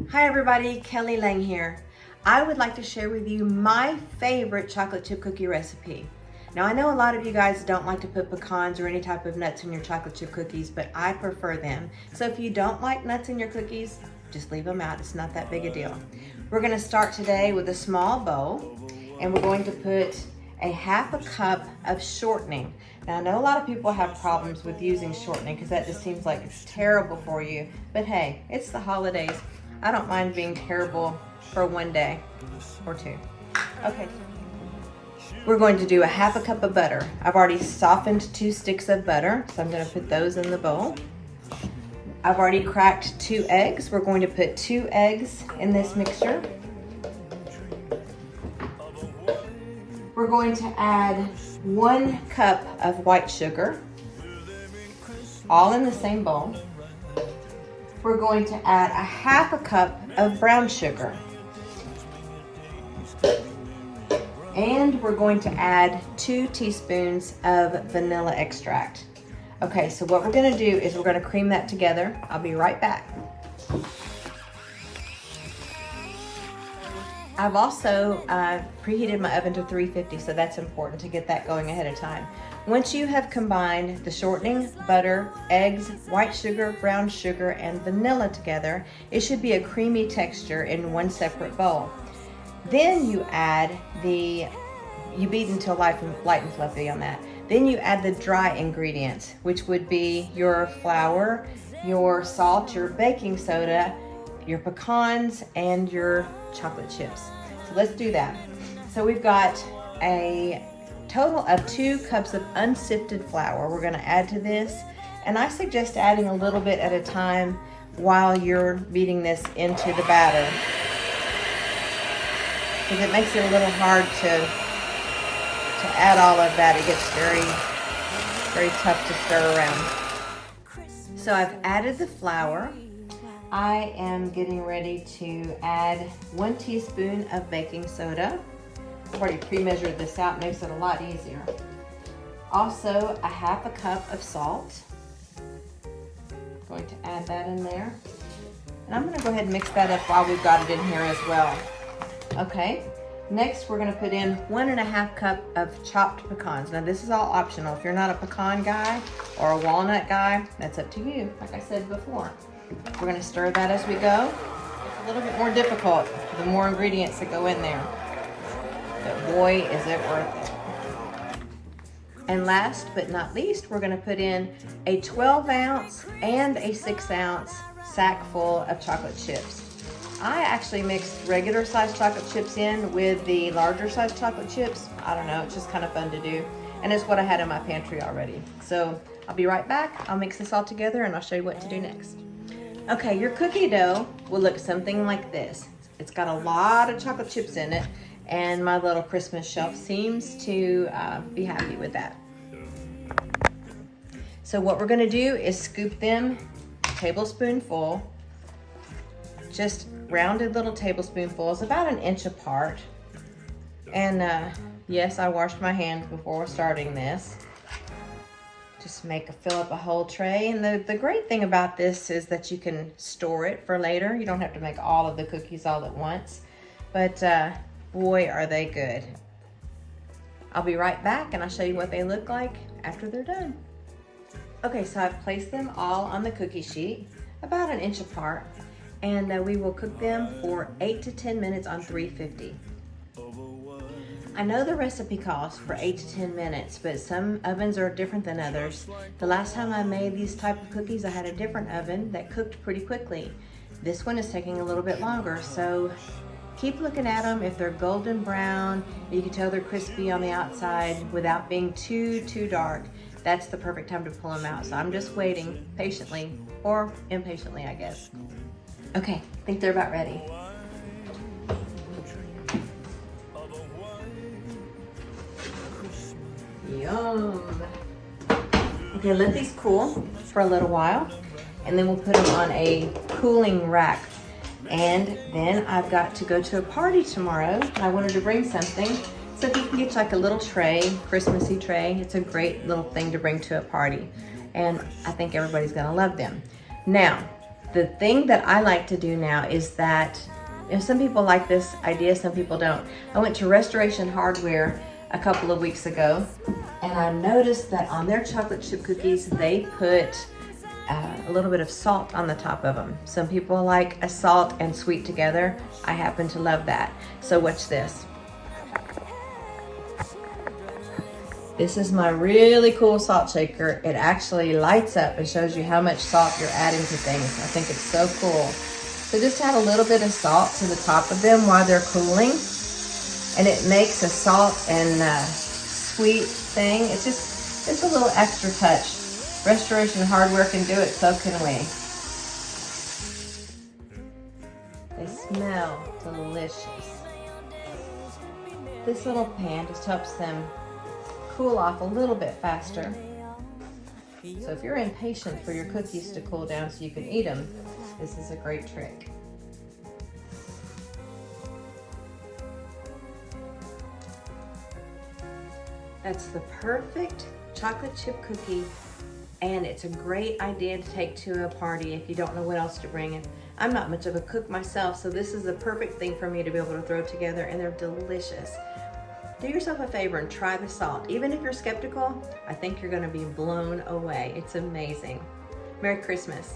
Hi everybody, Kelly Lang here. I would like to share with you my favorite chocolate chip cookie recipe. Now I know a lot of you guys don't like to put pecans or any type of nuts in your chocolate chip cookies, but I prefer them. So if you don't like nuts in your cookies, just leave them out. It's not that big a deal. We're gonna start today with a small bowl and we're going to put a half a cup of shortening. Now I know a lot of people have problems with using shortening because that just seems like it's terrible for you, but hey, it's the holidays. I don't mind being terrible for one day or two. Okay, we're going to do a half a cup of butter. I've already softened 2 sticks of butter, so I'm gonna put those in the bowl. I've already cracked 2 eggs. We're going to put 2 eggs in this mixture. We're going to add 1 cup of white sugar, all in the same bowl. We're going to add a half a cup of brown sugar. And we're going to add 2 teaspoons of vanilla extract. Okay, so what we're gonna do is we're gonna cream that together. I'll be right back. I've also preheated my oven to 350, so that's important to get that going ahead of time. Once you have combined the shortening, butter, eggs, white sugar, brown sugar, and vanilla together, it should be a creamy texture in one separate bowl. Then you add you beat until light and fluffy on that. Then you add the dry ingredients, which would be your flour, your salt, your baking soda, your pecans, and your chocolate chips. So let's do that. So we've got a total of 2 cups of unsifted flour we're gonna add to this. And I suggest adding a little bit at a time while you're beating this into the batter, because it makes it a little hard to add all of that. It gets very, very tough to stir around. So I've added the flour. I am getting ready to add 1 teaspoon of baking soda. I've already pre-measured this out, makes it a lot easier. Also, a half a cup of salt. Going to add that in there. And I'm gonna go ahead and mix that up while we've got it in here as well. Okay, next we're gonna put in 1.5 cup of chopped pecans. Now this is all optional. If you're not a pecan guy or a walnut guy, that's up to you, like I said before. We're gonna stir that as we go. It's a little bit more difficult the more ingredients that go in there. But boy, is it worth it. And last but not least, we're gonna put in a 12-ounce and a 6-ounce sack full of chocolate chips. I actually mixed regular sized chocolate chips in with the larger sized chocolate chips. I don't know, it's just kind of fun to do. And it's what I had in my pantry already. So I'll be right back. I'll mix this all together and I'll show you what to do next. Okay, your cookie dough will look something like this. It's got a lot of chocolate chips in it, and my little Christmas shelf seems to be happy with that. So what we're gonna do is scoop them tablespoonful, just rounded little tablespoonfuls, about 1 inch apart. And yes, I washed my hands before starting this. Just fill up a whole tray. And the great thing about this is that you can store it for later. You don't have to make all of the cookies all at once. But boy, are they good. I'll be right back and I'll show you what they look like after they're done. Okay, so I've placed them all on the cookie sheet, about 1 inch apart. And we will cook them for 8 to 10 minutes on 350. I know the recipe calls for 8 to 10 minutes, but some ovens are different than others. The last time I made these type of cookies, I had a different oven that cooked pretty quickly. This one is taking a little bit longer, so keep looking at them. If they're golden brown, you can tell they're crispy on the outside without being too dark, that's the perfect time to pull them out. So I'm just waiting patiently, or impatiently, I guess. Okay, I think they're about ready. Yum. Okay, let these cool for a little while, and then we'll put them on a cooling rack. And then I've got to go to a party tomorrow. I wanted to bring something. So if you can get like a little tray, Christmassy tray, it's a great little thing to bring to a party. And I think everybody's gonna love them. Now, The thing that I like to do now is that, some people like this idea, some people don't. I went to Restoration Hardware a couple of weeks ago, and I noticed that on their chocolate chip cookies, they put a little bit of salt on the top of them. Some people like a salt and sweet together. I happen to love that. So watch this. This is my really cool salt shaker. It actually lights up and shows you how much salt you're adding to things. I think it's so cool. So just add a little bit of salt to the top of them while they're cooling. And it makes a salt and sweet thing. It's just a little extra touch. Restoration Hardware can do it, so can we. They smell delicious. This little pan just helps them cool off a little bit faster. So if you're impatient for your cookies to cool down so you can eat them, this is a great trick. That's the perfect chocolate chip cookie, and it's a great idea to take to a party if you don't know what else to bring in. I'm not much of a cook myself, so this is the perfect thing for me to be able to throw together, and they're delicious. Do yourself a favor and try the salt. Even if you're skeptical, I think you're gonna be blown away. It's amazing. Merry Christmas.